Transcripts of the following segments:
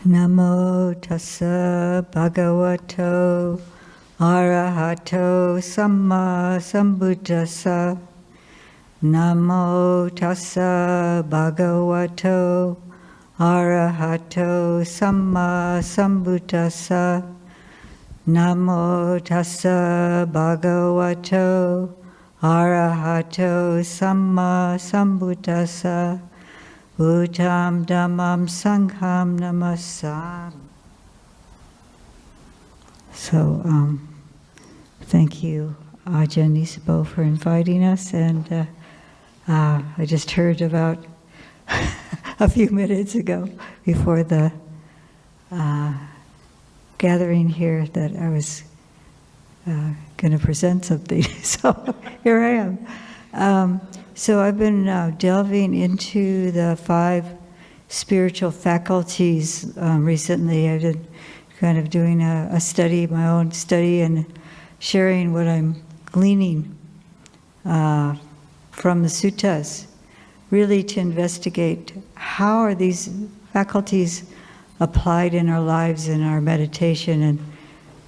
Namo tassa bhagavato arahato samma sambuddhassa. Namo tassa bhagavato arahato samma sambuddhassa. Namo tassa bhagavato arahato samma sambuddhassa. Uttam dhammam sangham namassami. So, thank you, Ajahn and Isabel, for inviting us. And I just heard about a few minutes ago, before the gathering here, that I was going to present something. So here I am. So I've been delving into the 5 spiritual faculties recently. I've been kind of doing a study, my own study, and sharing what I'm gleaning from the suttas, really to investigate how are these faculties applied in our lives, in our meditation. And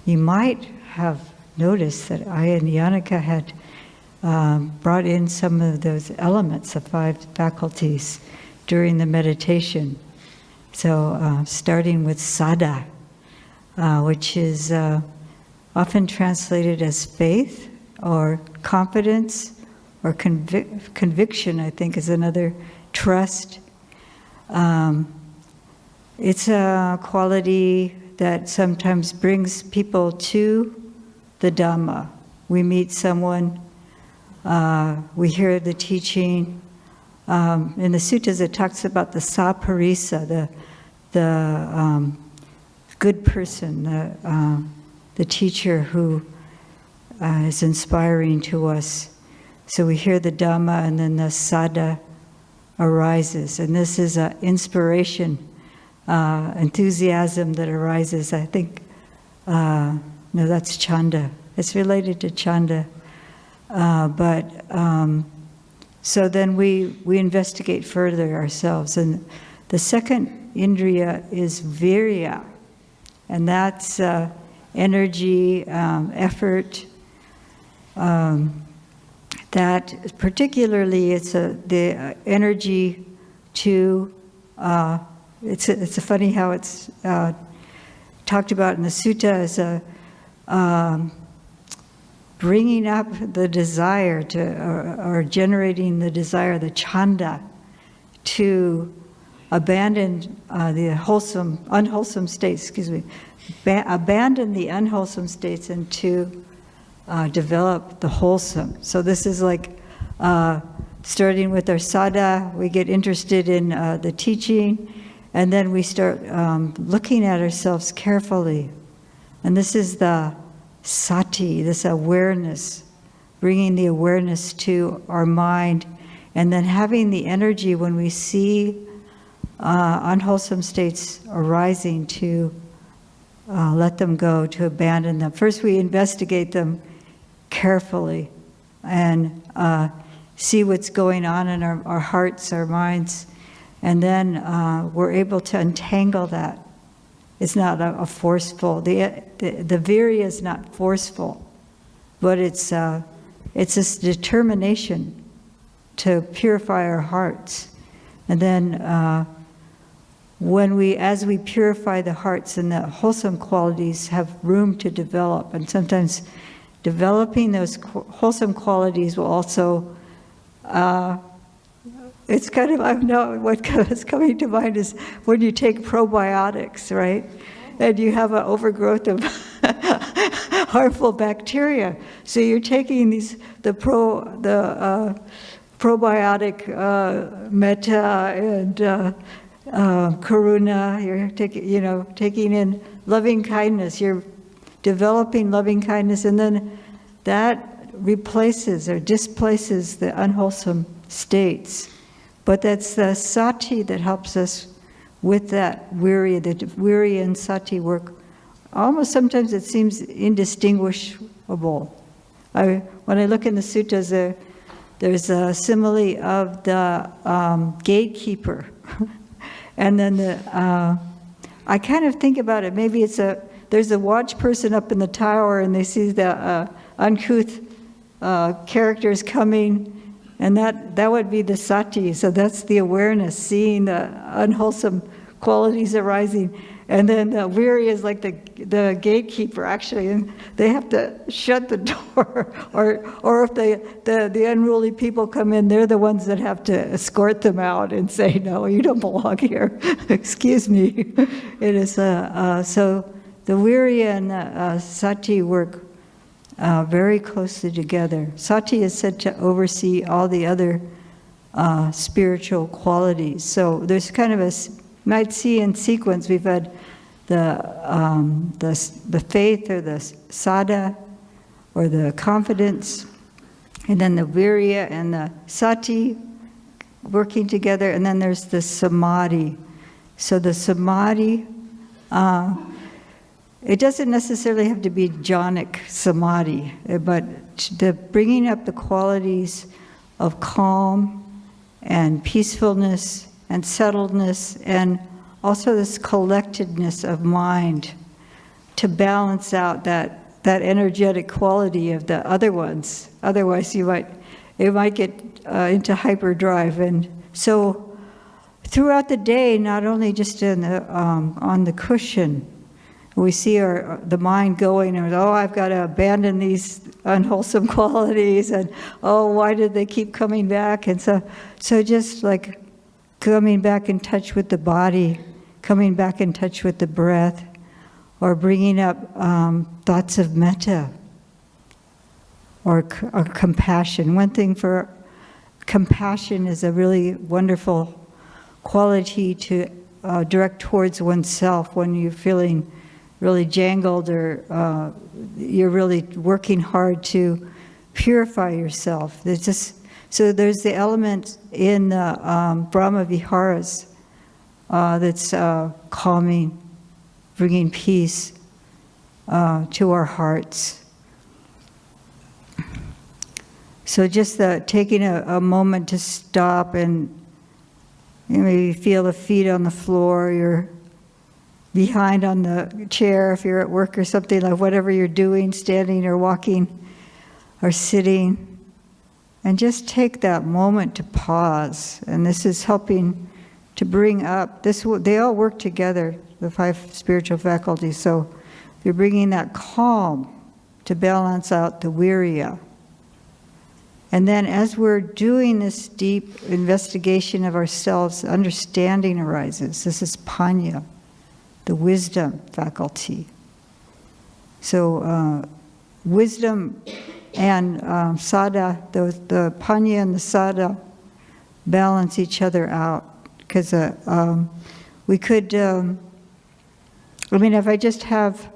you might have noticed that Ayya Niyyānika had brought in some of those elements of 5 faculties during the meditation. So starting with saddha, which is often translated as faith or confidence or conviction, I think is another, trust. It's a quality that sometimes brings people to the Dhamma. We meet someone, we hear the teaching. In the suttas it talks about the saparisa, the good person, the teacher who is inspiring to us. So we hear the Dhamma, and then the saddha arises. And this is an inspiration, enthusiasm that arises. I think, no, that's chanda. It's related to chanda. So then we investigate further ourselves. And the second Indriyā is Virya. And that's energy, effort. That particularly, it's the energy to, it's a funny how it's talked about in the sutta as a bringing up the desire to, or generating the desire, the chanda, to abandon the unwholesome states, abandon the unwholesome states and to develop the wholesome. So this is like starting with our saddha, we get interested in the teaching, and then we start looking at ourselves carefully. And this is the sati, this awareness, bringing the awareness to our mind, and then having the energy when we see unwholesome states arising to let them go, to abandon them. First we investigate them carefully and see what's going on in our hearts, our minds, and then we're able to untangle that. It's not a forceful, the virya is not forceful, but it's this determination to purify our hearts. And then as we purify the hearts, and the wholesome qualities have room to develop, and sometimes developing those wholesome qualities will also, it's kind of, I know what is coming to mind is when you take probiotics, right? And you have an overgrowth of harmful bacteria. So you're taking the probiotic metta and karuna, you're taking in loving kindness, you're developing loving kindness, and then that replaces or displaces the unwholesome states. But that's the sati that helps us with that virya. The virya and sati work almost, sometimes it seems indistinguishable. When I look in the suttas, there's a simile of the gatekeeper, and then I kind of think about it, maybe there's a watch person up in the tower and they see the uncouth characters coming, and that would be the sati. So that's the awareness, seeing the unwholesome qualities arising. And then the weary is like the gatekeeper, actually, and they have to shut the door. Or if the unruly people come in, they're the ones that have to escort them out and say, no, you don't belong here. Excuse me. It is so the weary and the sati work very closely together. Sati is said to oversee all the other spiritual qualities. So there's kind of might see in sequence, we've had the faith or the sada or the confidence, and then the virya and the sati working together, and then there's the samadhi. So the samadhi, it doesn't necessarily have to be jhanic samadhi, but the bringing up the qualities of calm and peacefulness and settledness, and also this collectedness of mind to balance out that energetic quality of the other ones. Otherwise, it might get into hyperdrive. And so, throughout the day, not only just on the cushion, we see the mind going, and I've got to abandon these unwholesome qualities, and why did they keep coming back? And so just like coming back in touch with the body, coming back in touch with the breath, or bringing up thoughts of metta or compassion. One thing for compassion is a really wonderful quality to direct towards oneself when you're feeling really jangled, or you're really working hard to purify yourself. So there's the element in the Brahma Viharas that's calming, bringing peace to our hearts. So just taking a moment to stop and maybe feel the feet on the floor, you're behind on the chair if you're at work or something, like whatever you're doing, standing or walking or sitting. And just take that moment to pause. And this is helping to bring up, they all work together, the 5 spiritual faculties. So you're bringing that calm to balance out the virya. And then as we're doing this deep investigation of ourselves, understanding arises. This is panya, the wisdom faculty. So wisdom and sada, the panya and the sada balance each other out. Because we could, if I just have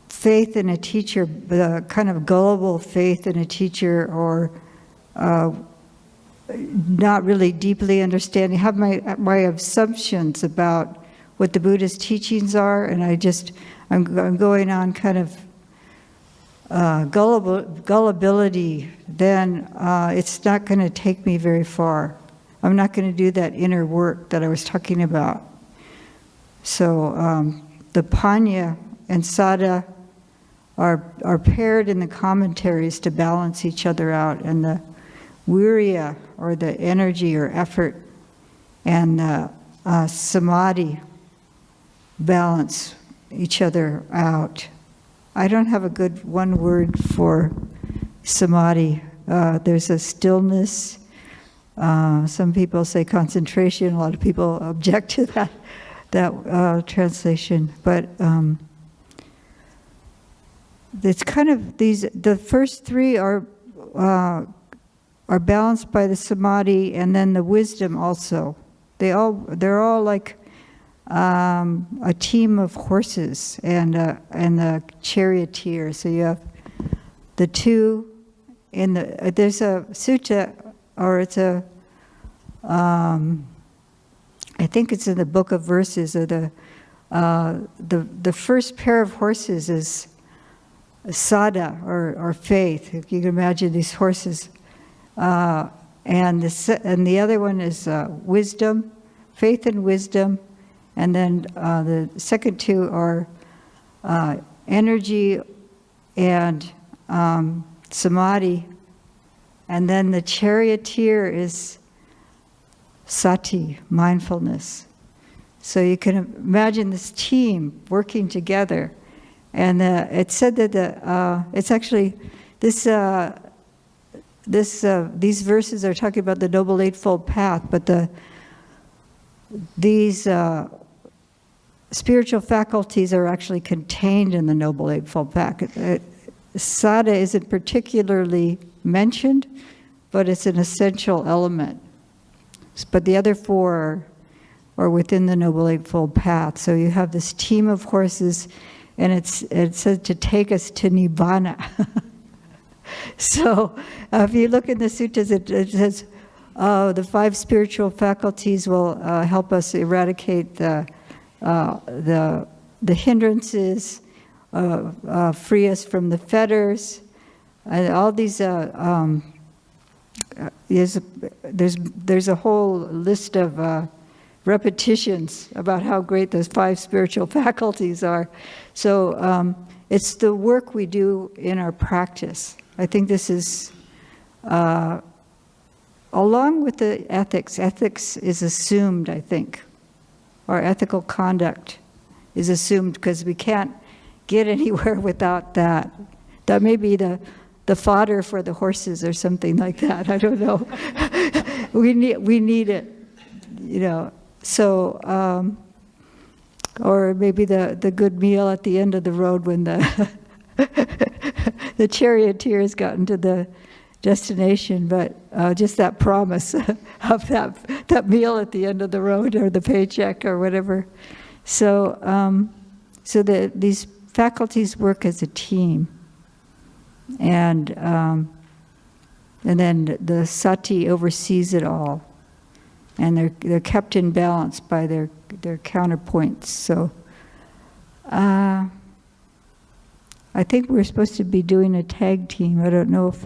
faith in a teacher, the kind of gullible faith in a teacher, or not really deeply understanding, have my assumptions about what the Buddha's teachings are, and I'm going on kind of gullibility, then it's not going to take me very far. I'm not going to do that inner work that I was talking about. So the panya and sada are paired in the commentaries to balance each other out, and the virya, or the energy or effort, and the samadhi balance each other out. I don't have a good one word for samadhi. There's a stillness. Some people say concentration. A lot of people object to that translation. But it's kind of the first 3 are balanced by the samadhi, and then the wisdom also. They're all like a team of horses and the charioteer. So you have the 2 in there's a sutta, or it's I think it's in the book of verses, or the first pair of horses is sada, or faith. If you can imagine these horses, and the other one is wisdom, faith and wisdom, And then the second two are energy and samadhi. And then the charioteer is sati, mindfulness. So you can imagine this team working together. And it's said that it's actually these verses are talking about the Noble Eightfold Path, but these spiritual faculties are actually contained in the Noble Eightfold Path. Sada isn't particularly mentioned, but it's an essential element. But the other four are within the Noble Eightfold Path. So you have this team of horses, and it says to take us to Nibbana. So if you look in the suttas, it says the 5 spiritual faculties will help us eradicate the hindrances, free us from the fetters, and all these. There's a whole list of repetitions about how great those 5 spiritual faculties are. So it's the work we do in our practice. I think this is, along with the ethics. Ethics is assumed, I think. Our ethical conduct is assumed because we can't get anywhere without that. That may be the fodder for the horses or something like that. I don't know. we need it, you know. So, or maybe the good meal at the end of the road when the the charioteer has gotten to the destination, but just that promise of that meal at the end of the road, or the paycheck, or whatever. So, these faculties work as a team, and then the sati oversees it all, and they're kept in balance by their counterpoints. So. I think we're supposed to be doing a tag team. I don't know if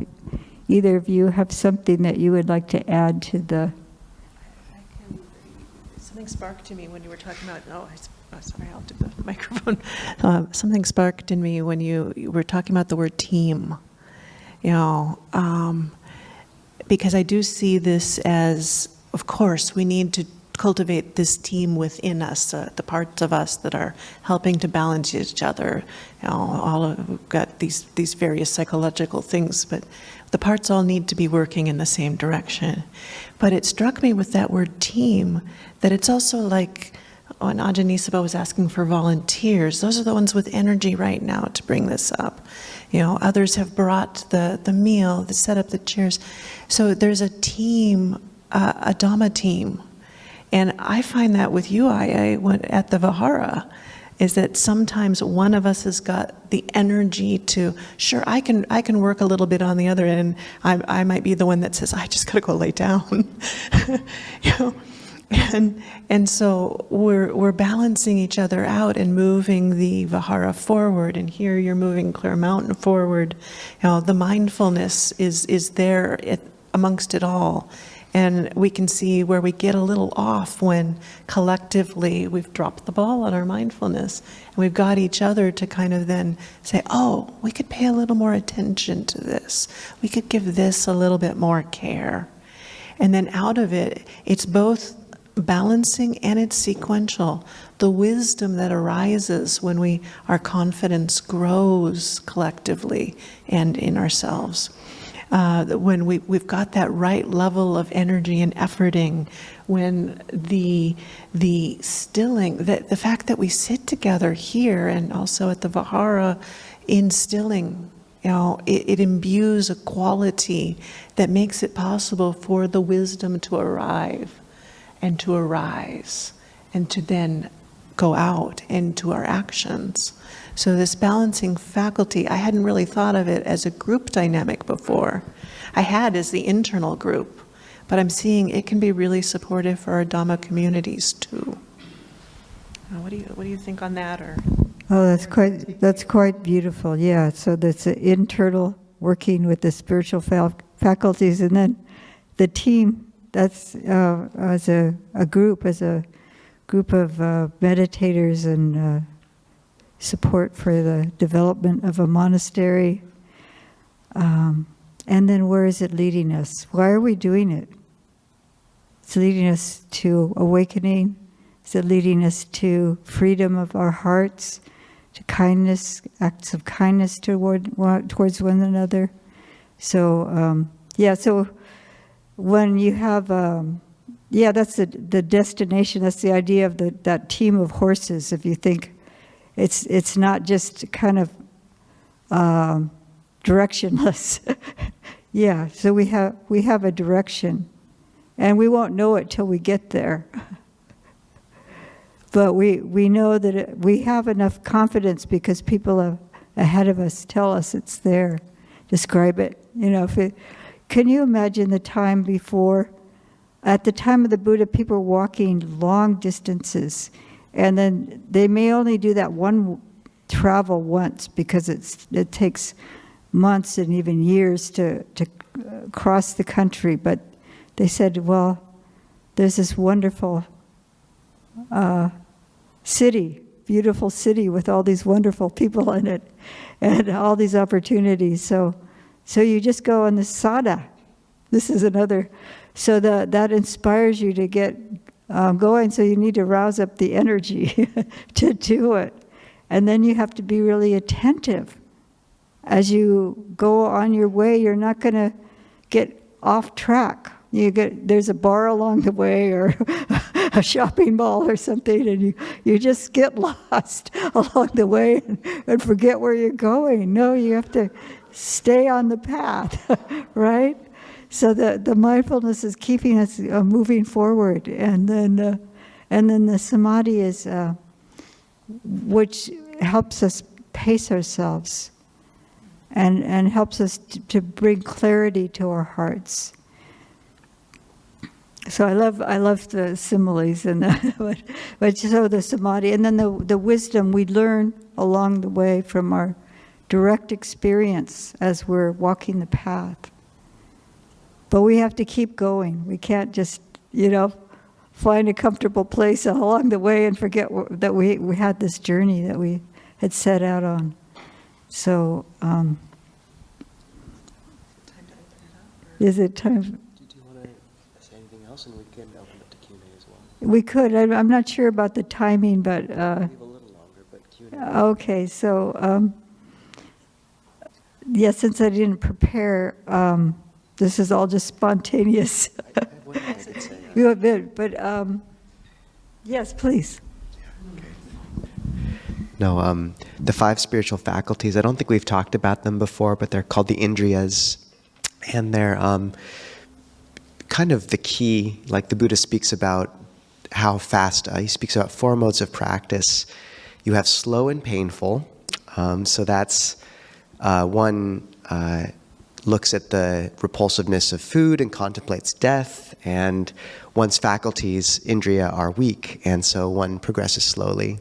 either of you have something that you would like to add to the... Something sparked to me when you were talking about... sorry, I'll do the microphone. Something sparked in me when you were talking about the word team. You know, because I do see this as, of course, we need to cultivate this team within us, the parts of us that are helping to balance each other. You know, we've got these various psychological things, but the parts all need to be working in the same direction. But it struck me with that word team that it's also like when Ajahn Nisaba was asking for volunteers, those are the ones with energy right now to bring this up. You know, others have brought the meal, the set up the chairs. So there's a team, a Dhamma team. And I find that with you, Ayya, at the Vihara, is that sometimes one of us has got the energy to, sure, I can work a little bit on the other end. I might be the one that says, I just got to go lay down. You know? And so we're balancing each other out and moving the Vihara forward. And here you're moving Clear Mountain forward. You know, the mindfulness is there amongst it all. And we can see where we get a little off when collectively we've dropped the ball on our mindfulness. And we've got each other to kind of then say, oh, we could pay a little more attention to this. We could give this a little bit more care. And then out of it, it's both balancing and it's sequential. The wisdom that arises when our confidence grows collectively and in ourselves. When we've got that right level of energy and efforting, when the stilling, the fact that we sit together here and also at the Vihara in stilling, you know, it imbues a quality that makes it possible for the wisdom to arrive and to arise and to then go out into our actions. So this balancing faculty, I hadn't really thought of it as a group dynamic before. I had as the internal group, but I'm seeing it can be really supportive for our Dhamma communities too. What do you think on that? Or oh, that's quite beautiful. Yeah. So that's the internal working with the spiritual faculties, and then the team. That's as a group of meditators and support for the development of a monastery. And then where is it leading us? Why are we doing it? It's leading us to awakening. Is it leading us to freedom of our hearts, to kindness, acts of kindness towards one another? So, so when you have, that's the destination, that's the idea of that team of horses. If you think it's not just kind of directionless. So we have a direction, and we won't know it till we get there. But we know that we have enough confidence because people ahead of us tell us it's there. Describe it. Can you imagine the time before? At the time of the Buddha, people were walking long distances, and then they may only do that one travel once because it takes months and even years to cross the country. But they said, well, there's this wonderful city, beautiful city with all these wonderful people in it and all these opportunities. So you just go on the sadhana. This is another, so that inspires you to get going. So you need to rouse up the energy to do it. And then you have to be really attentive. As you go on your way, you're not going to get off track. There's a bar along the way or a shopping mall or something, and you just get lost along the way and forget where you're going. No, you have to stay on the path, right? So the mindfulness is keeping us moving forward, and then the samadhi is which helps us pace ourselves and helps us to bring clarity to our hearts. So I love the similes and but so the samadhi, and then the wisdom we learn along the way from our direct experience as we're walking the path. But we have to keep going. We can't just find a comfortable place along the way and forget that we had this journey that we had set out on. So is it time? Do you want to say anything else, and we can open up to Q&A as well? We could. I'm not sure about the timing, but Leave a little longer, but Q&A. Okay. So since I didn't prepare, this is all just spontaneous. I have one thing I could say. You have been, but yes, please. No, the 5 spiritual faculties, I don't think we've talked about them before, but they're called the Indriyas. And they're kind of the key, like the Buddha speaks about how fast, he speaks about 4 modes of practice. You have slow and painful. So that's one looks at the repulsiveness of food and contemplates death, and one's faculties, Indriya, are weak, and so one progresses slowly.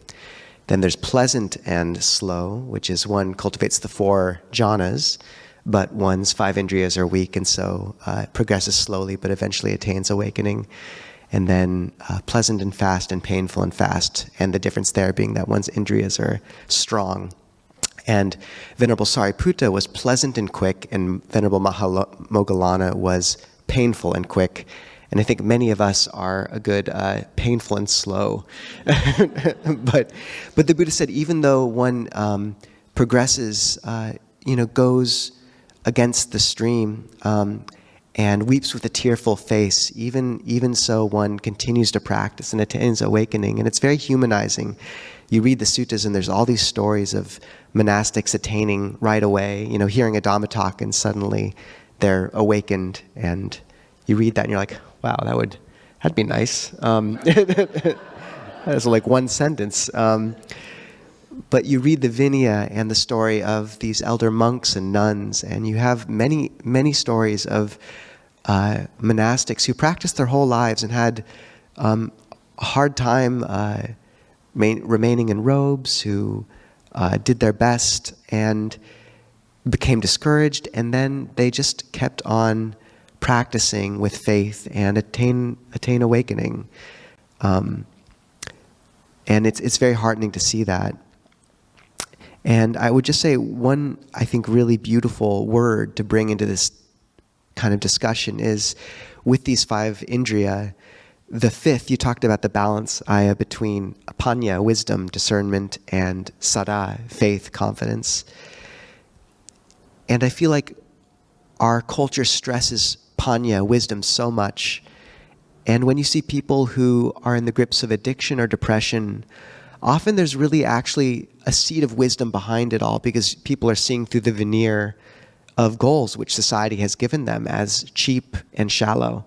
Then there's pleasant and slow, which is one cultivates the 4 jhanas, but one's 5 Indriyas are weak, and so progresses slowly, but eventually attains awakening. And then pleasant and fast and painful and fast, and the difference there being that one's Indriyas are strong. And Venerable Sariputta was pleasant and quick, and Venerable Moggallana was painful and quick. And I think many of us are a good painful and slow. but the Buddha said even though one progresses, goes against the stream and weeps with a tearful face, even so one continues to practice and attains awakening. And it's very humanizing. You read the suttas and there's all these stories of monastics attaining right away, hearing a Dhamma talk and suddenly they're awakened, and you read that and you're like, wow, that'd be nice. That's like one sentence. But you read the Vinaya and the story of these elder monks and nuns, and you have many, many stories of monastics who practiced their whole lives and had a hard time remaining in robes, who did their best and became discouraged, and then they just kept on practicing with faith and attain awakening. And it's very heartening to see that. And I would just say one, I think, really beautiful word to bring into this kind of discussion is with these 5 Indriya, the 5th, you talked about the balance, Ayya, between panya, wisdom, discernment, and sada, faith, confidence. And I feel like our culture stresses panya, wisdom, so much. And when you see people who are in the grips of addiction or depression, often there's really actually a seed of wisdom behind it all, because people are seeing through the veneer of goals which society has given them as cheap and shallow.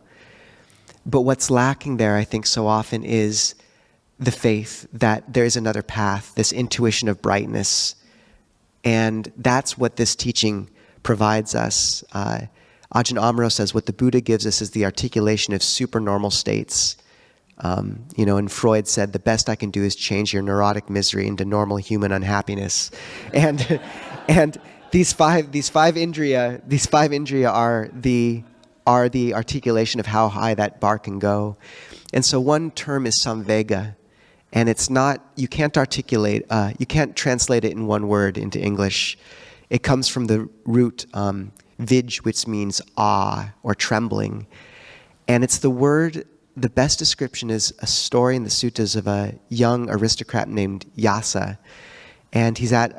But what's lacking there, I think, so often is the faith that there is another path, this intuition of brightness. And that's what this teaching provides us. Ajahn Amaro says what the Buddha gives us is the articulation of supernormal states. And Freud said, the best I can do is change your neurotic misery into normal human unhappiness. And these five indriya are the articulation of how high that bar can go. And so one term is samvega, and it's not, you can't translate it in one word into English. It comes from the root vij, which means awe or trembling. And it's the word, the best description is a story in the suttas of a young aristocrat named Yasa. And he's at,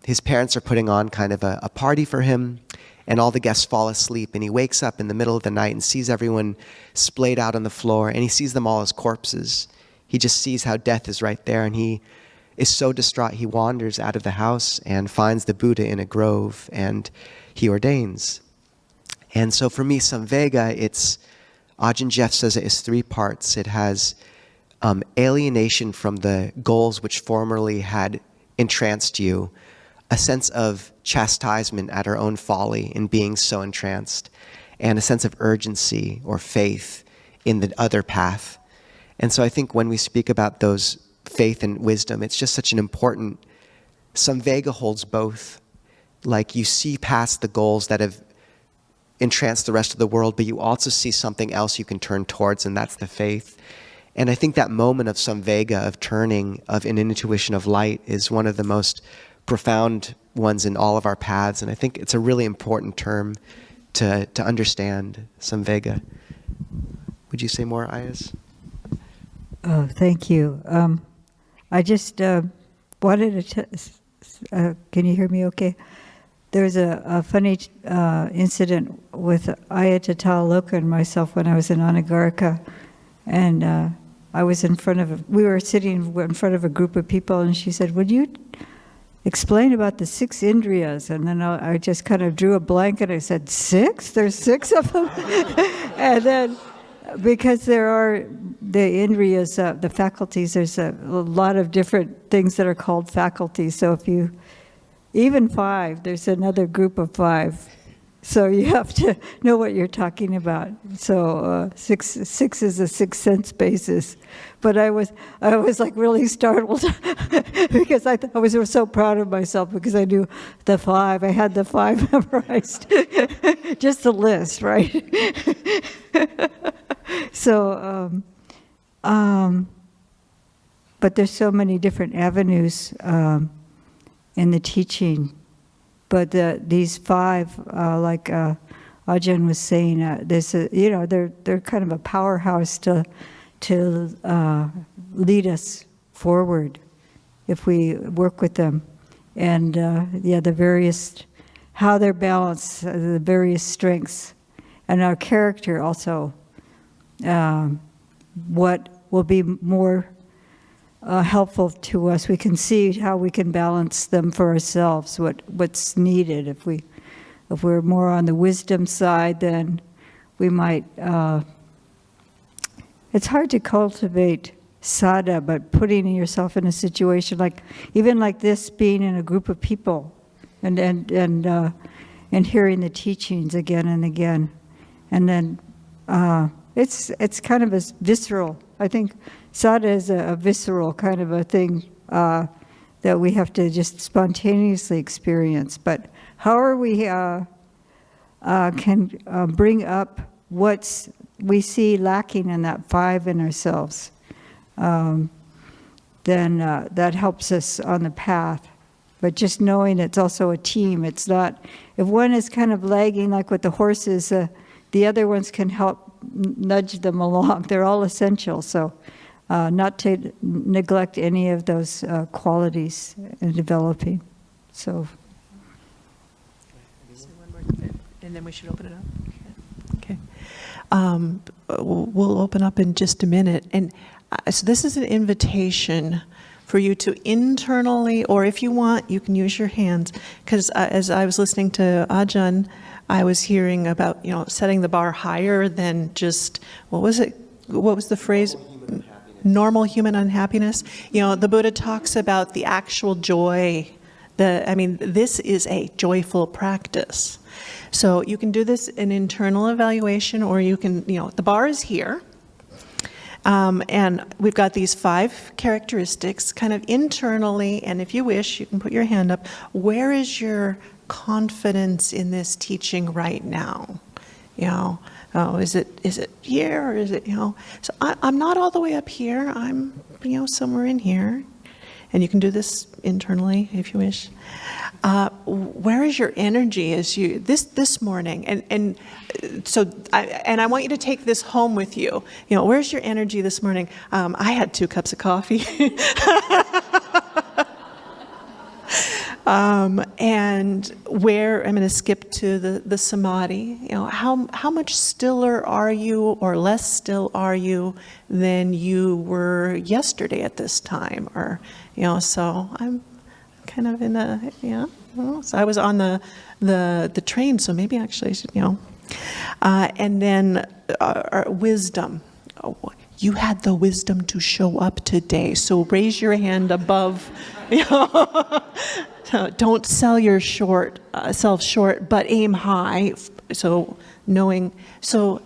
his parents are putting on kind of a party for him, and all the guests fall asleep, and he wakes up in the middle of the night and sees everyone splayed out on the floor, and he sees them all as corpses. He just sees how death is right there, and he is so distraught he wanders out of the house and finds the Buddha in a grove, and he ordains. And so for me, samvega, Ajahn Jeff says it is 3 parts. It has alienation from the goals which formerly had entranced you, a sense of chastisement at our own folly in being so entranced, and a sense of urgency or faith in the other path. And so I think when we speak about those faith and wisdom, it's just such an important, samvega holds both. Like you see past the goals that have entranced the rest of the world, but you also see something else you can turn towards, and that's the faith. And I think that moment of samvega, of turning, of an intuition of light, is one of the most profound ones in all of our paths. And I think it's a really important term to understand, samvega. Would you say more, Ayya? Oh, thank you. I just wanted to, can you hear me okay? There was a funny incident with Ayya Tathālokā and myself when I was in Anagarika, and we were sitting in front of a group of people, and she said, would you explain about the 6 indriyas? And then I just kind of drew a blank, and I said, 6? There's 6 of them? And then, because there are the indriyas, the faculties, there's a lot of different things that are called faculties. So if you, even 5, there's another group of 5. So you have to know what you're talking about. So 6 is a 6th sense basis. But I was like really startled because I was so proud of myself because I knew the 5. I had the 5 memorized, just the list, right? So, but there's so many different avenues in the teaching. But these 5, like Ajahn was saying, they're kind of a powerhouse to lead us forward if we work with them. And the various, how they're balanced, the various strengths, and our character also. What will be more helpful to us. We can see how we can balance them for ourselves, what's needed. If we're more on the wisdom side, then we might, it's hard to cultivate sada, but putting yourself in a situation even like this, being in a group of people and hearing the teachings again and again. And then it's kind of a visceral, I think sada is a visceral kind of a thing that we have to just spontaneously experience. But how are we can bring up we see lacking in that 5 in ourselves? then that helps us on the path. But just knowing it's also a team, it's not, if one is kind of lagging like with the horses, the other ones can help nudge them along. They're all essential, so not to neglect any of those qualities in developing. So. And then we should open it up. Okay. We'll open up in just a minute. And so this is an invitation for you to internally, or if you want, you can use your hands. Because as I was listening to Ajahn, I was hearing about, setting the bar higher than just, what was it? What was the phrase? Normal human unhappiness. The Buddha talks about the actual joy. This is a joyful practice. So you can do this in internal evaluation, or you can, the bar is here. And we've got these 5 characteristics kind of internally, and if you wish, you can put your hand up. Where is your confidence in this teaching right now? Is it here, or is it, So I'm not all the way up here. I'm, somewhere in here. And you can do this internally if you wish. Where is your energy as you this morning? And so I want you to take this home with you. Where's your energy this morning? I had 2 cups of coffee. And where I'm going to skip to the samadhi. How much stiller are you, or less still are you than you were yesterday at this time, or so I'm kind of in a so I was on the train, so maybe actually I should and then wisdom. Oh, you had the wisdom to show up today, so raise your hand above. Don't sell yourself short, but aim high. So knowing,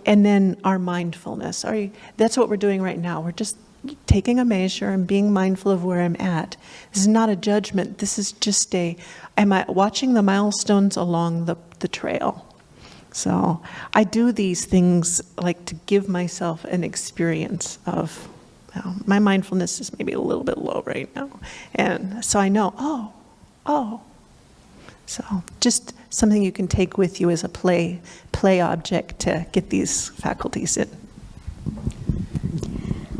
and then our mindfulness. That's what we're doing right now. We're just taking a measure and being mindful of where I'm at. This is not a judgment. This is just am I watching the milestones along the trail? So I do these things like to give myself an experience of, my mindfulness is maybe a little bit low right now. And so I know, oh. So just something you can take with you as a play object to get these faculties in.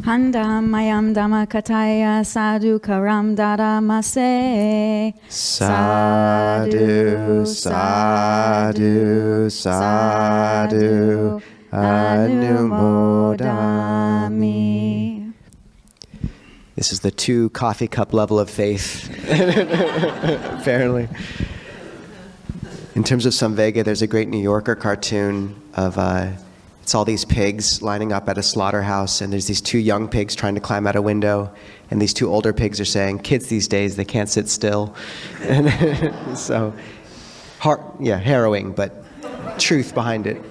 Handam mayam dhammakataya sadhu karam daramase. Sadhu, sadhu, sadhu, anumodami. This is the 2 coffee cup level of faith, apparently. In terms of Samvega, there's a great New Yorker cartoon of it's all these pigs lining up at a slaughterhouse, and there's these 2 young pigs trying to climb out a window, and these 2 older pigs are saying, kids these days, they can't sit still. And so, harrowing, but truth behind it.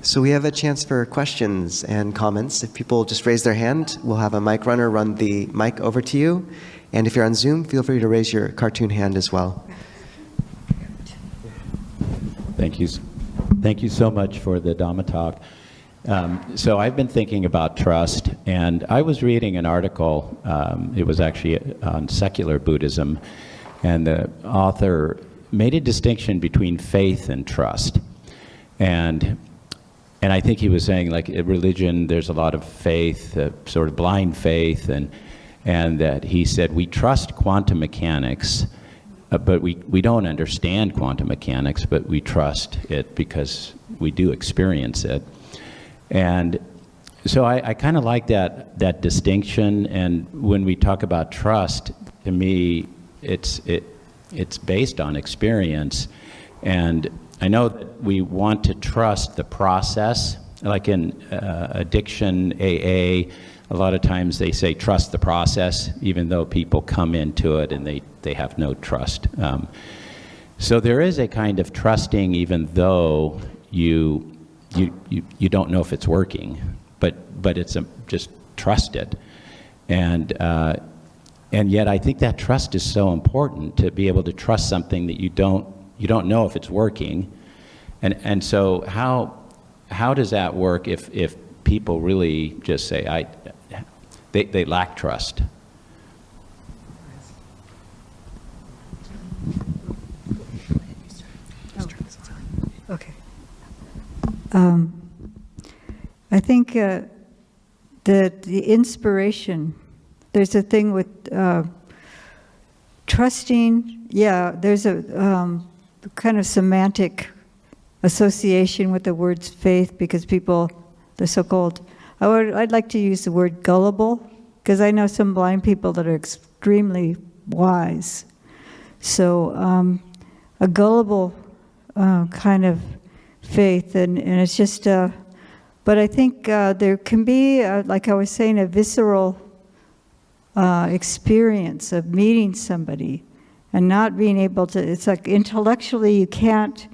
So we have a chance for questions and comments. If people just raise their hand, we'll have a mic runner run the mic over to you. And if you're on Zoom, feel free to raise your cartoon hand as well. Thank you. Thank you so much for the Dhamma talk. So I've been thinking about trust, and I was reading an article, it was actually on secular Buddhism, and the author made a distinction between faith and trust. And I think he was saying, like, in religion, there's a lot of faith, sort of blind faith, and that he said, we trust quantum mechanics, but we don't understand quantum mechanics, but we trust it because we do experience it. And so I kind of like that distinction, and when we talk about trust, to me, it's based on experience. And I know that we want to trust the process, like in addiction, AA, a lot of times they say trust the process, even though people come into it and they have no trust. So there is a kind of trusting, even though you don't know if it's working, but it's just trust it. And yet I think that trust is so important, to be able to trust something that you don't know if it's working. And so how does that work if people really just say they lack trust? I think that the inspiration, there's a thing with trusting, there's a kind of semantic association with the words faith, because people, the so-called, I'd like to use the word gullible, because I know some blind people that are extremely wise. So a gullible kind of faith, and it's just, but I think there can be, like I was saying, a visceral experience of meeting somebody and not being able to, it's like intellectually you can't,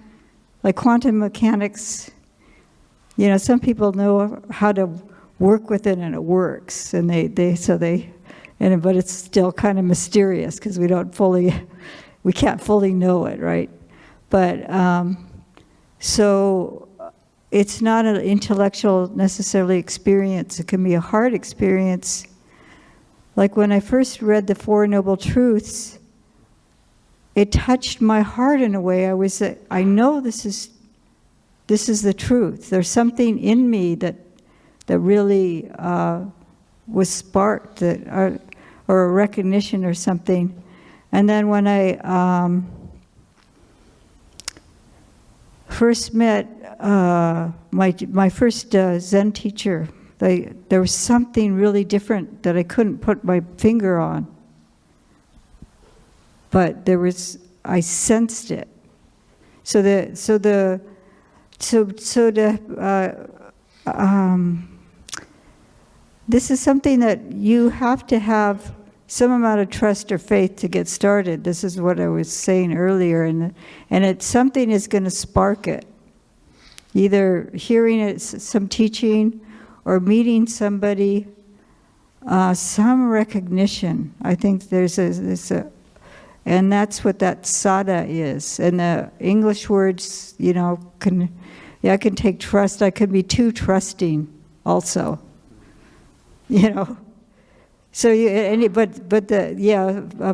like quantum mechanics, you know, some people know how to work with it and it works, and but it's still kind of mysterious because we can't fully know it, right? But so it's not an intellectual necessarily experience. It can be a heart experience. Like when I first read the Four Noble Truths, it touched my heart in a way. I know this is the truth. There's something in me that really was sparked, or a recognition or something. And then when I first met my first Zen teacher, there was something really different that I couldn't put my finger on. But I sensed it. This is something that you have to have some amount of trust or faith to get started. This is what I was saying earlier, and it's something is going to spark it. Either hearing it, some teaching, or meeting somebody, some recognition. I think there's and that's what that sada is. And the English words, you know, I can take trust. I could be too trusting, also. You know, so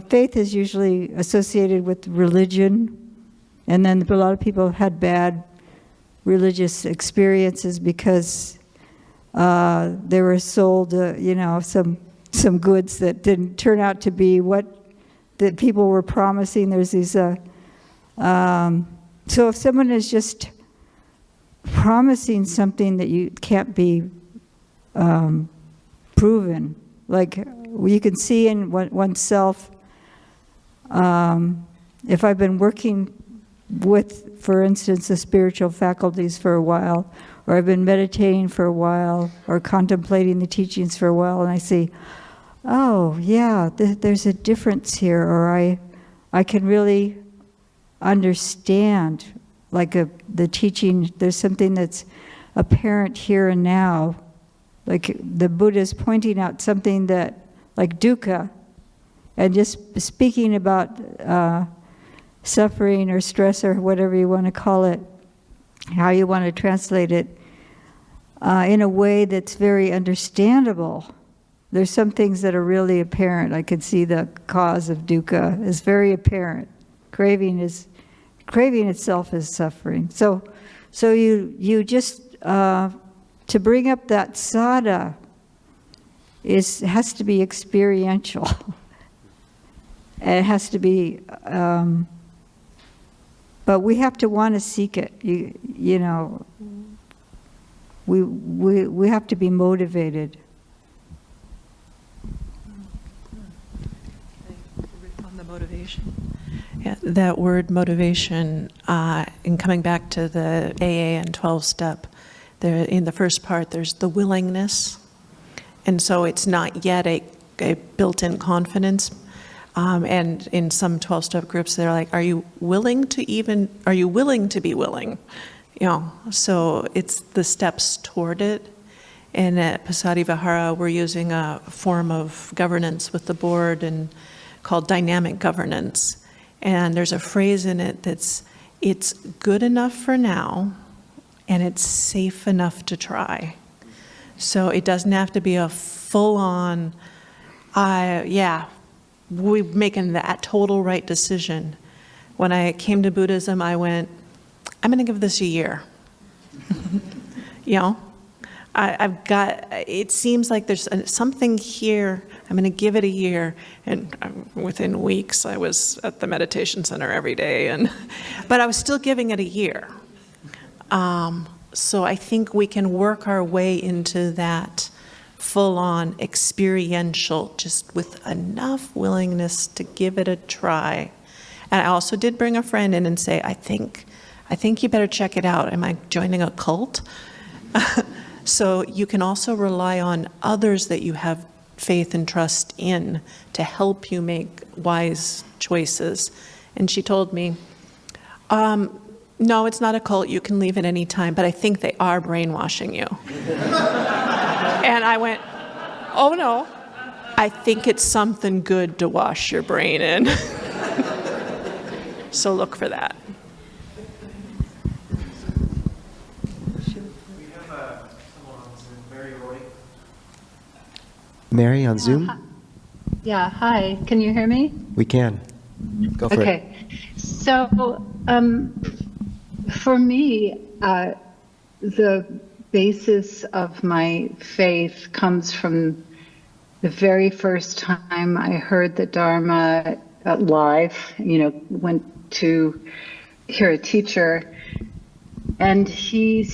faith is usually associated with religion, and then a lot of people have had bad religious experiences because they were sold, you know, some goods that didn't turn out to be what that people were promising. There's these. So if someone is just promising something that you can't be proven, like you can see in oneself. If I've been working with, for instance, the spiritual faculties for a while, or I've been meditating for a while, or contemplating the teachings for a while, and I see, oh yeah, there's a difference here, or I can really understand, like the teaching. There's something that's apparent here and now. Like the Buddha is pointing out something that, like dukkha, and just speaking about suffering or stress or whatever you want to call it, how you want to translate it, in a way that's very understandable. There's some things that are really apparent. I can see the cause of dukkha is very apparent. Craving itself is suffering. So you just to bring up that sada has to be experiential. And it has to be, but we have to want to seek it. You know, we have to be motivated. On the motivation. Yeah, that word motivation, in coming back to the AA and 12-step, in the first part, there's the willingness. And so it's not yet a built-in confidence. And in some 12-step groups, they're like, are you willing to be willing? You know, so it's the steps toward it. And at Passaddhi Vihara, we're using a form of governance with the board and called dynamic governance. And there's a phrase in it it's good enough for now, and it's safe enough to try. So it doesn't have to be a full-on, we're making that total right decision. When I came to Buddhism, I went, I'm going to give this a year. you know, I've got, it seems like there's something here. I'm going to give it a year. And within weeks, I was at the meditation center every day. But I was still giving it a year. So I think we can work our way into that full-on experiential, just with enough willingness to give it a try. And I also did bring a friend in and say, I think you better check it out. Am I joining a cult? So you can also rely on others that you have faith and trust in to help you make wise choices. And she told me, no, it's not a cult. You can leave at any time, but I think they are brainwashing you. And I went, oh no, I think it's something good to wash your brain in. So look for that. Mary on Zoom? Yeah, hi. Can you hear me? We can. Go for it. Okay. So, for me, the basis of my faith comes from the very first time I heard the Dharma live, went to hear a teacher, and he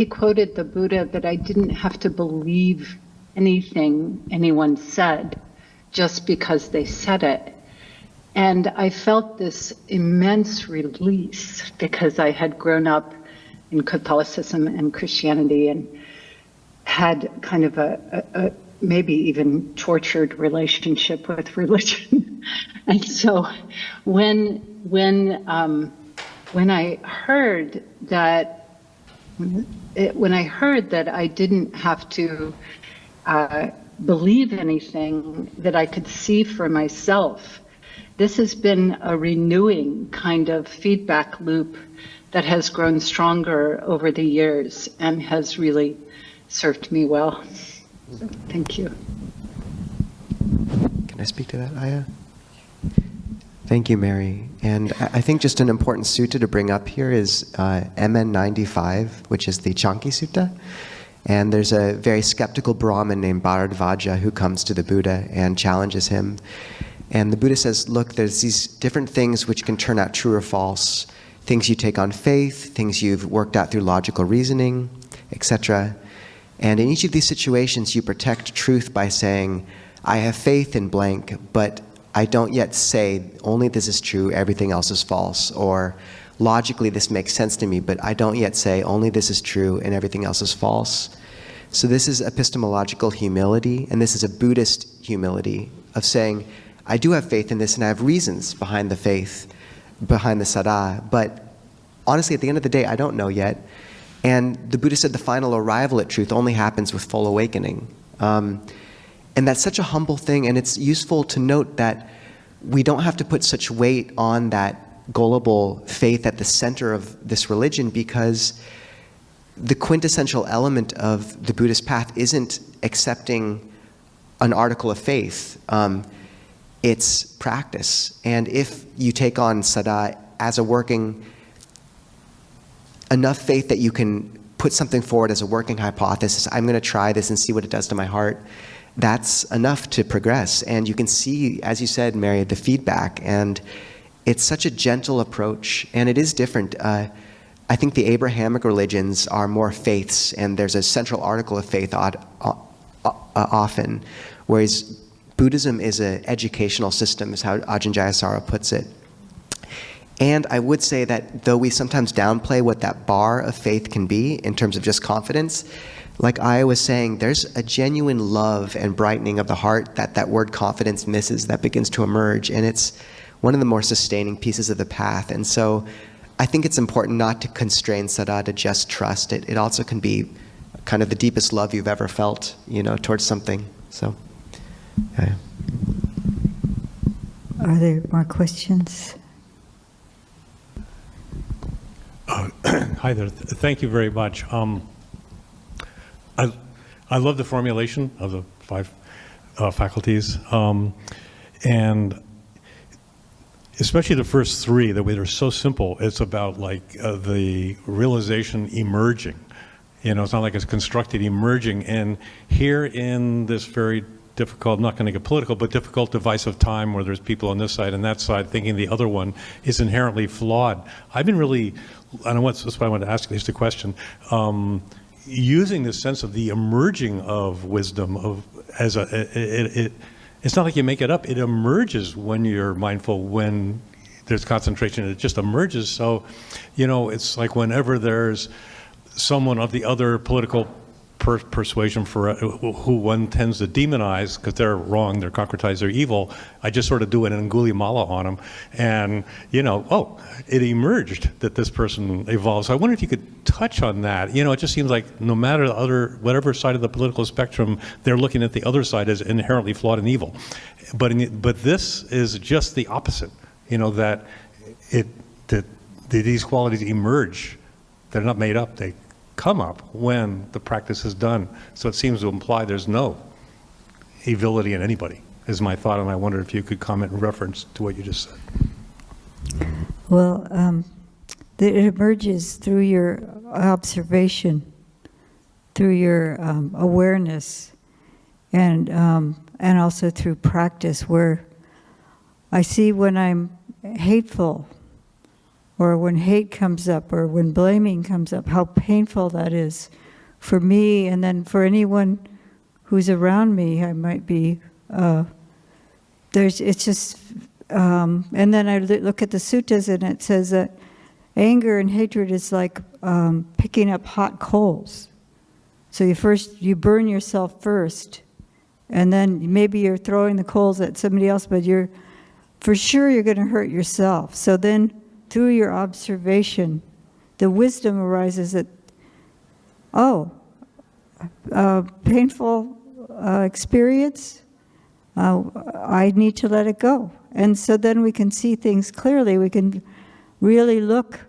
quoted the Buddha that I didn't have to believe anything anyone said just because they said it. And I felt this immense release because I had grown up in Catholicism and Christianity and had kind of a maybe even tortured relationship with religion. And so when I heard that I didn't have to believe anything, that I could see for myself, this has been a renewing kind of feedback loop that has grown stronger over the years and has really served me well. So, thank you. Can I speak to that, Ayya? Thank you, Mary. And I think just an important sutta to bring up here is MN 95, which is the Chanki Sutta. And there's a very skeptical Brahmin named Bharadvaja who comes to the Buddha and challenges him. And the Buddha says, look, there's these different things which can turn out true or false. Things you take on faith, things you've worked out through logical reasoning, etc. And in each of these situations, you protect truth by saying, I have faith in blank, but I don't yet say only this is true, everything else is false. Or logically this makes sense to me, but I don't yet say only this is true and everything else is false. So this is epistemological humility, and this is a Buddhist humility of saying, I do have faith in this and I have reasons behind the faith, behind the sada, but honestly at the end of the day I don't know yet. And the Buddha said the final arrival at truth only happens with full awakening. And that's such a humble thing, and it's useful to note that we don't have to put such weight on that gullible faith at the center of this religion, because the quintessential element of the Buddhist path isn't accepting an article of faith. It's practice. And if you take on sada as a working, enough faith that you can put something forward as a working hypothesis, I'm going to try this and see what it does to my heart, that's enough to progress. And you can see, as you said, Mary, the feedback. And it's such a gentle approach, and it is different. I think the Abrahamic religions are more faiths, and there's a central article of faith often, whereas Buddhism is an educational system, is how Ajahn Jayasara puts it. And I would say that though we sometimes downplay what that bar of faith can be in terms of just confidence, like Ayya was saying, there's a genuine love and brightening of the heart that word confidence misses, that begins to emerge, and it's one of the more sustaining pieces of the path. And so I think it's important not to constrain sada to just trust. It also can be kind of the deepest love you've ever felt, towards something. So, yeah. Are there more questions? Hi there. Thank you very much. I love the formulation of the 5 faculties, and especially the first 3, the way they're so simple. It's about like the realization emerging, It's not like it's constructed, emerging. And here in this very difficult, not going to get political, but difficult divisive time where there's people on this side and that side thinking the other one is inherently flawed. I've been really, that's why I wanted to ask you the question, using this sense of the emerging of wisdom, it's not like you make it up. It emerges when you're mindful, when there's concentration, it just emerges. So, it's like whenever there's someone of the other political persuasion who one tends to demonize because they're wrong, they're concretized, they're evil, I just sort of do an Angulimala on them, and it emerged that this person evolved. So I wonder if you could touch on that. It just seems like no matter whatever side of the political spectrum, they're looking at the other side as inherently flawed and evil. But this is just the opposite. That these qualities emerge. They're not made up. They come up when the practice is done. So it seems to imply there's no evility in anybody, is my thought, and I wonder if you could comment in reference to what you just said. Well, it emerges through your observation, through your awareness, and also through practice, where I see when I'm hateful, or when hate comes up, or when blaming comes up, how painful that is for me, and then for anyone who's around me. I might be, and then I look at the suttas, and it says that anger and hatred is like picking up hot coals. So you burn yourself first, and then maybe you're throwing the coals at somebody else, but for sure you're going to hurt yourself. So then, through your observation, the wisdom arises that, painful experience, I need to let it go. And so then we can see things clearly. We can really look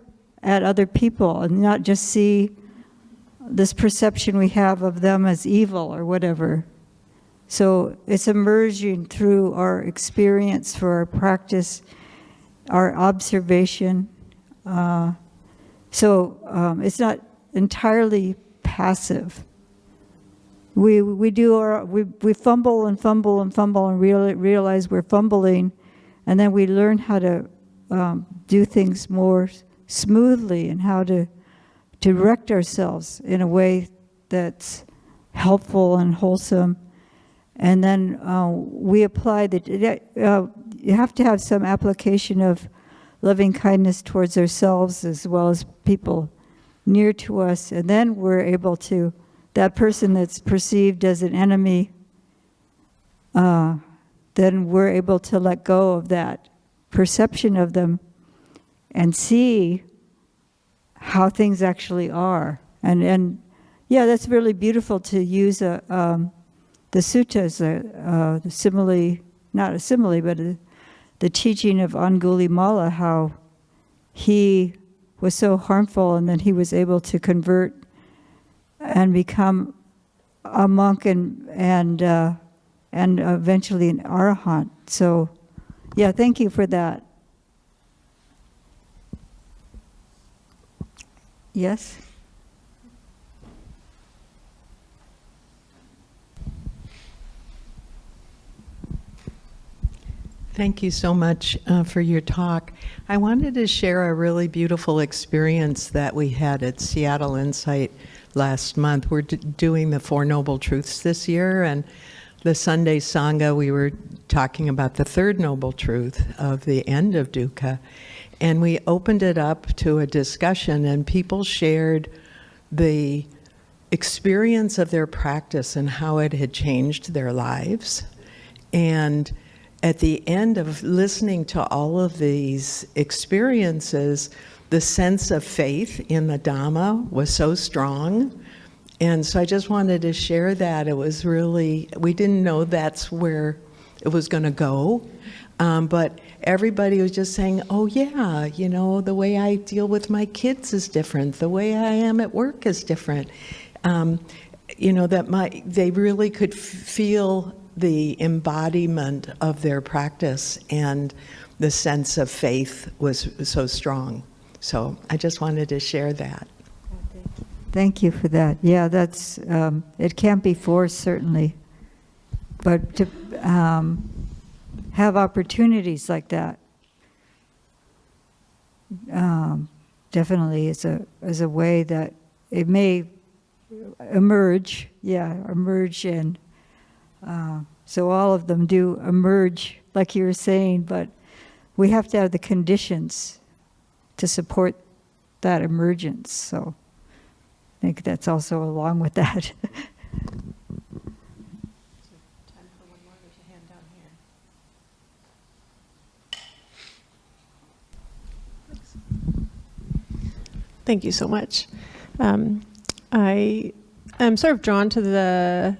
at other people and not just see this perception we have of them as evil or whatever. So it's emerging through our experience, for our practice, our observation. It's not entirely passive. We fumble and fumble and fumble and realize we're fumbling, and then we learn how to do things more smoothly and how to direct ourselves in a way that's helpful and wholesome. And then we apply you have to have some application of loving kindness towards ourselves as well as people near to us, and then we're able to, that person that's perceived as an enemy, then we're able to let go of that perception of them and see how things actually are. And yeah, that's really beautiful to use the suttas, the simile, not a simile, but the teaching of Angulimala, how he was so harmful and then he was able to convert and become a monk and eventually an arahant. So, yeah, thank you for that. Yes? Thank you so much for your talk. I wanted to share a really beautiful experience that we had at Seattle Insight last month. We're doing the Four Noble Truths this year, and the Sunday Sangha, we were talking about the third noble truth of the end of dukkha, and we opened it up to a discussion, and people shared the experience of their practice and how it had changed their lives. And at the end of listening to all of these experiences, the sense of faith in the Dhamma was so strong. And so I just wanted to share that. It was really, we didn't know that's where it was going to go. But everybody was just saying, oh yeah, you know, the way I deal with my kids is different. The way I am at work is different. You know, that they really could feel the embodiment of their practice, and the sense of faith was so strong. So I just wanted to share that. Thank you for that. Yeah, that's, it can't be forced, certainly. But to have opportunities like that definitely is a way that it may emerge, and so all of them do emerge, like you were saying, but we have to have the conditions to support that emergence. So I think that's also along with that. Thank you so much. I am sort of drawn to the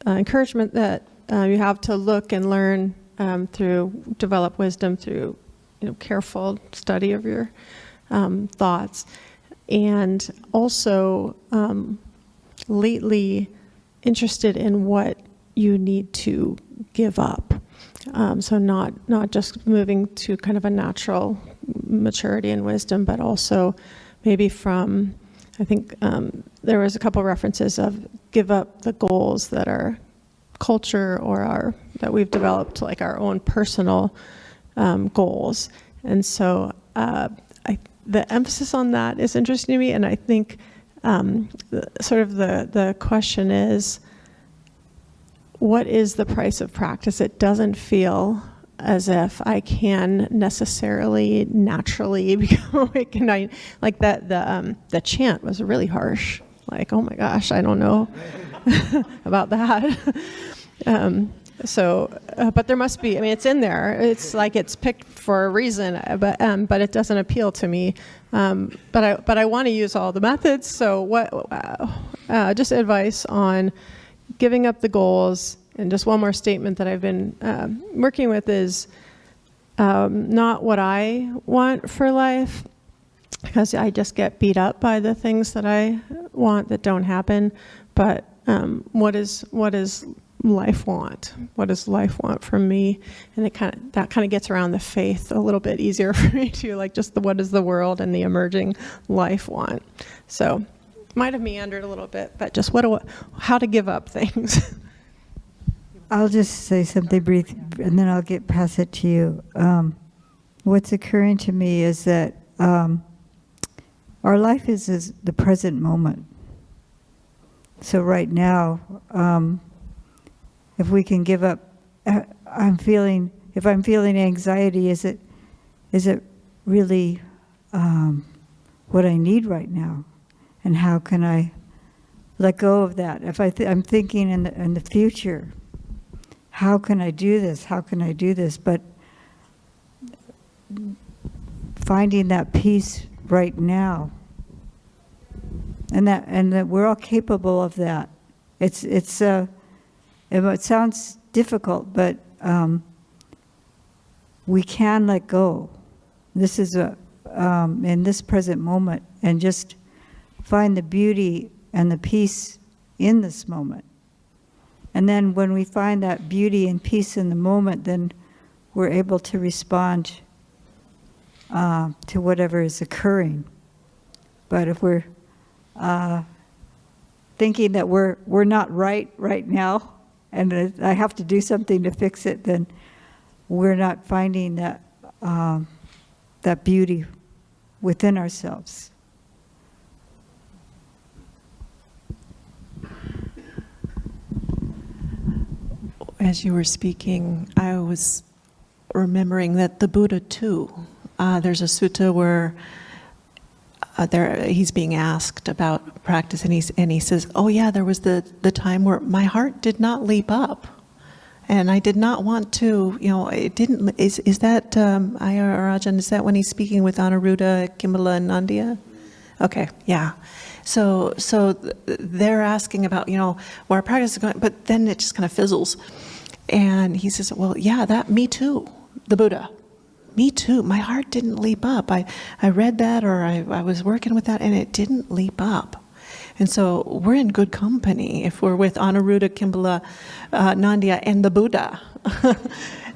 encouragement that you have to look and learn through develop wisdom through careful study of your thoughts, and also lately interested in what you need to give up. So not just moving to kind of a natural maturity and wisdom, but also maybe from, I think there was a couple references of give up the goals that are culture or that we've developed, like our own personal goals. And so the emphasis on that is interesting to me, and I think the question is, what is the price of practice? It doesn't feel as if I can necessarily naturally become awake at night. Like that, the chant was really harsh. Like, oh my gosh, I don't know about that. But there must be. I mean, it's in there. It's like it's picked for a reason. But it doesn't appeal to me. But I want to use all the methods. So just advice on giving up the goals. And just one more statement that I've been working with is not what I want for life, because I just get beat up by the things that I want that don't happen. But what does life want? What does life want from me? And that kind of gets around the faith a little bit easier for me too, like just what does the world and the emerging life want? So might have meandered a little bit, but just how to give up things. I'll just say something brief, and then I'll pass it to you. What's occurring to me is that our life is the present moment. So right now, if we can give up, if I'm feeling anxiety, is it really what I need right now? And how can I let go of that? If I'm thinking in the future, how can I do this? How can I do this? But finding that peace right now, and that we're all capable of that. It sounds difficult, but we can let go. This is in this present moment, and just find the beauty and the peace in this moment. And then when we find that beauty and peace in the moment, then we're able to respond to whatever is occurring. But if we're thinking that we're not right now, and I have to do something to fix it, then we're not finding that that beauty within ourselves. As you were speaking, I was remembering that the Buddha too, there's a sutta where he's being asked about practice, and he says, oh yeah, there was the time where my heart did not leap up, and I did not want to, it didn't. Is that Ayya or Ajahn? Is that when he's speaking with Anuruddha, Kimbala, and Nandya? Okay, yeah. So they're asking about where our practice is going, but then it just kind of fizzles. And he says, well, yeah, me too, the Buddha. Me too. My heart didn't leap up. I read that, or I was working with that, and it didn't leap up. And so we're in good company if we're with Anuruddha, Kimbala, Nandya, and the Buddha.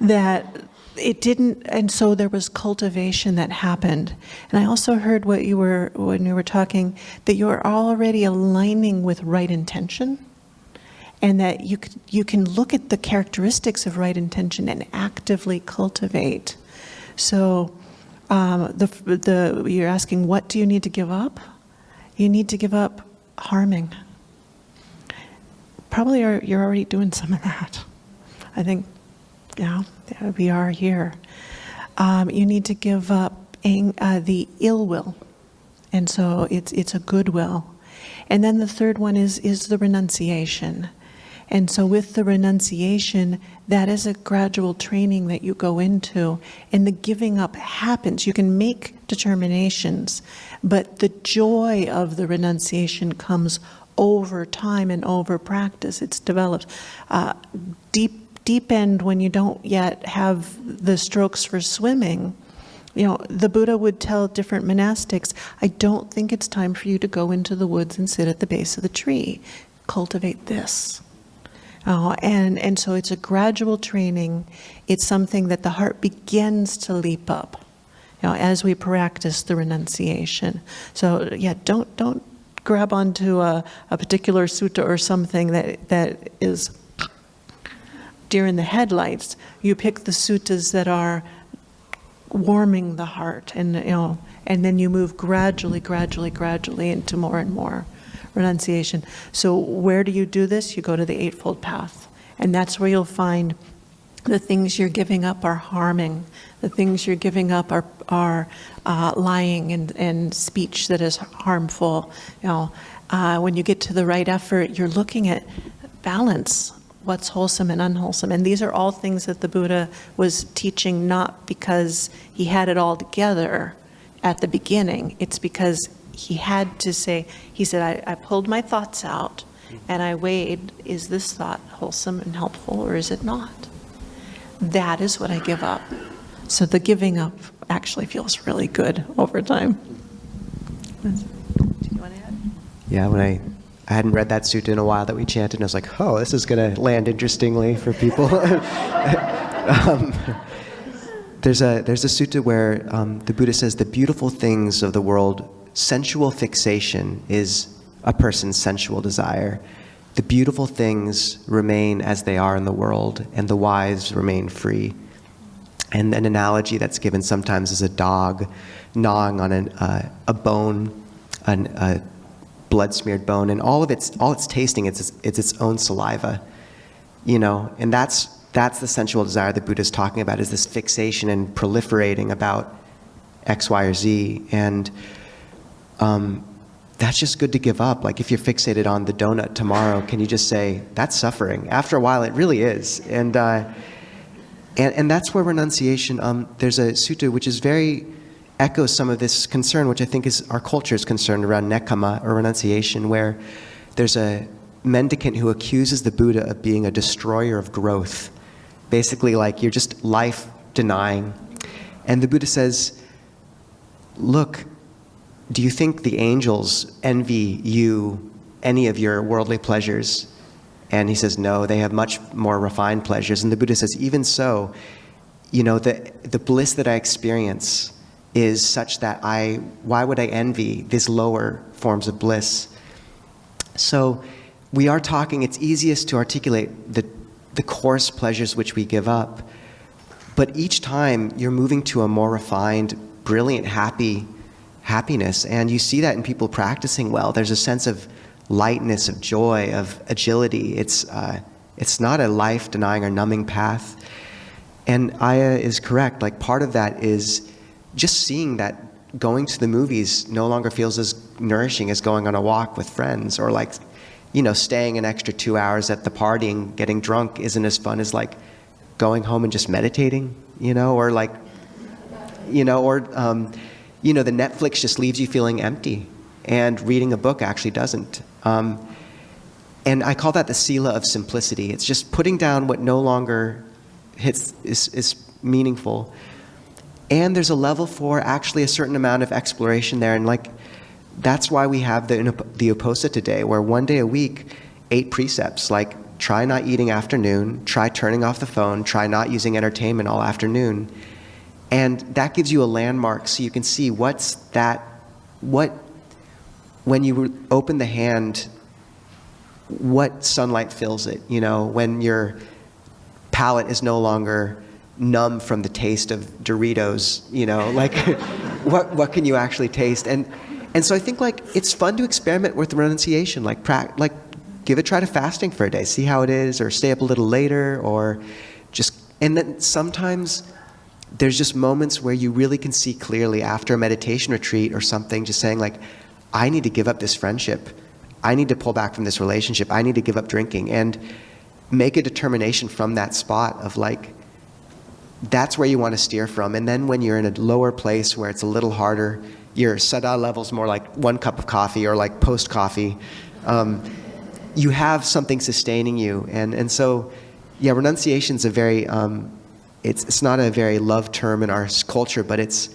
that it didn't, and so there was cultivation that happened. And I also heard when you were talking, that you're already aligning with right intention, and that you can look at the characteristics of right intention and actively cultivate. So you're asking, what do you need to give up? You need to give up harming. Probably you're already doing some of that. I think, we are here. You need to give up the ill will, and so it's a good will. And then the third one is the renunciation. And so with the renunciation, that is a gradual training that you go into, and the giving up happens. You can make determinations, but the joy of the renunciation comes over time and over practice. It's developed. Deep end, when you don't yet have the strokes for swimming, the Buddha would tell different monastics, I don't think it's time for you to go into the woods and sit at the base of the tree. Cultivate this. And so it's a gradual training. It's something that the heart begins to leap up, as we practice the renunciation. So don't grab onto a particular sutta or something that is deer in the headlights. You pick the suttas that are warming the heart, and then you move gradually into more and more renunciation. So where do you do this? You go to the Eightfold Path, and that's where you'll find the things you're giving up are harming. The things you're giving up are lying and speech that is harmful. When you get to the right effort, you're looking at balance. What's wholesome and unwholesome. And these are all things that the Buddha was teaching, not because he had it all together at the beginning. It's because he had to say, he said, I pulled my thoughts out and I weighed, is this thought wholesome and helpful or is it not? That is what I give up. So the giving up actually feels really good over time. Do you want to add? Yeah, when I hadn't read that sutta in a while that we chanted, and I was like, oh, this is going to land interestingly for people. There's a sutta where the Buddha says the beautiful things of the world, sensual fixation is a person's sensual desire. The beautiful things remain as they are in the world, and the wise remain free. And an analogy that's given sometimes is a dog gnawing on a bone, a blood-smeared bone, and all it's tasting, it's its own saliva, and that's the sensual desire the Buddha's talking about, is this fixation and proliferating about X, Y, or Z, and that's just good to give up. Like if you're fixated on the donut tomorrow, can you just say, that's suffering? After a while, it really is, and that's where renunciation, there's a sutta which is echoes some of this concern, which I think is our culture's concern around nekkhamma, or renunciation, where there's a mendicant who accuses the Buddha of being a destroyer of growth. Basically, like you're just life denying. And the Buddha says, look, do you think the angels envy you any of your worldly pleasures? And he says, no, they have much more refined pleasures. And the Buddha says, even so, the bliss that I experience is such that why would I envy these lower forms of bliss? So we are talking, it's easiest to articulate the coarse pleasures which we give up, but each time you're moving to a more refined, brilliant, happiness, and you see that in people practicing well. There's a sense of lightness, of joy, of agility. It's not a life-denying or numbing path. And Ayya is correct, like part of that is just seeing that going to the movies no longer feels as nourishing as going on a walk with friends, or like, staying an extra 2 hours at the party and getting drunk isn't as fun as like going home and just meditating, or like, the Netflix just leaves you feeling empty, and reading a book actually doesn't. And I call that the sila of simplicity. It's just putting down what no longer is meaningful. And there's a level for actually a certain amount of exploration there. And like, that's why we have the Uposatha day, where one day a week, 8 precepts, like try not eating afternoon, try turning off the phone, try not using entertainment all afternoon. And that gives you a landmark so you can see when you open the hand, what sunlight fills it, when your palate is no longer numb from the taste of Doritos, like what can you actually taste? And so I think like it's fun to experiment with renunciation, like give a try to fasting for a day, see how it is, or stay up a little later, or and then sometimes there's just moments where you really can see clearly after a meditation retreat or something, just saying like, I need to give up this friendship. I need to pull back from this relationship. I need to give up drinking, and make a determination from that spot of like, that's where you want to steer from. And then when you're in a lower place where it's a little harder, your sada level's more like 1 cup of coffee or like post-coffee, you have something sustaining you. And so, yeah, renunciation's a very, it's not a very loved term in our culture, but it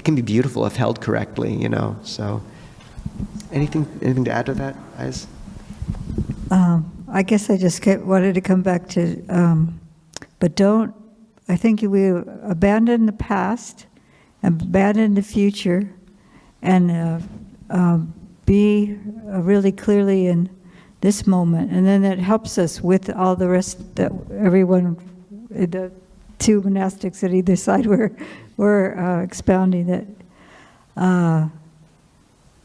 can be beautiful if held correctly, so. Anything to add to that, guys? I guess I just wanted to come back to, I think we abandon the past, abandon the future, and be really clearly in this moment. And then it helps us with all the rest that everyone, the 2 monastics at either side were expounding that.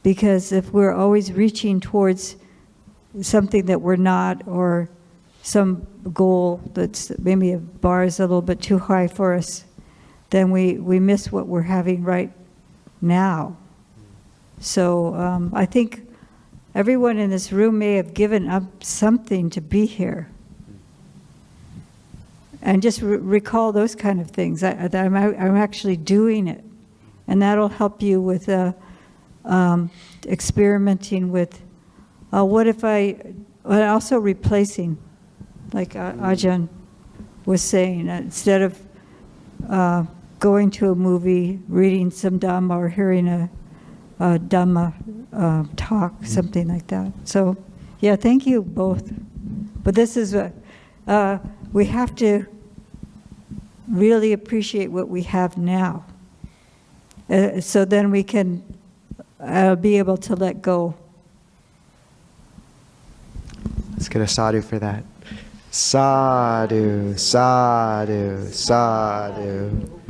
Because if we're always reaching towards something that we're not, or some goal that's maybe a bar is a little bit too high for us, then we miss what we're having right now. So I think everyone in this room may have given up something to be here. And just recall those kind of things. I'm actually doing it. And that'll help you with experimenting with what if also replacing, like Ajahn was saying, instead of going to a movie, reading some Dhamma, or hearing a Dhamma talk, something like that. So, yeah, thank you both. But this is, we have to really appreciate what we have now. So then we can be able to let go. Let's get a sadhu for that. Sadhu, sadhu, sadhu.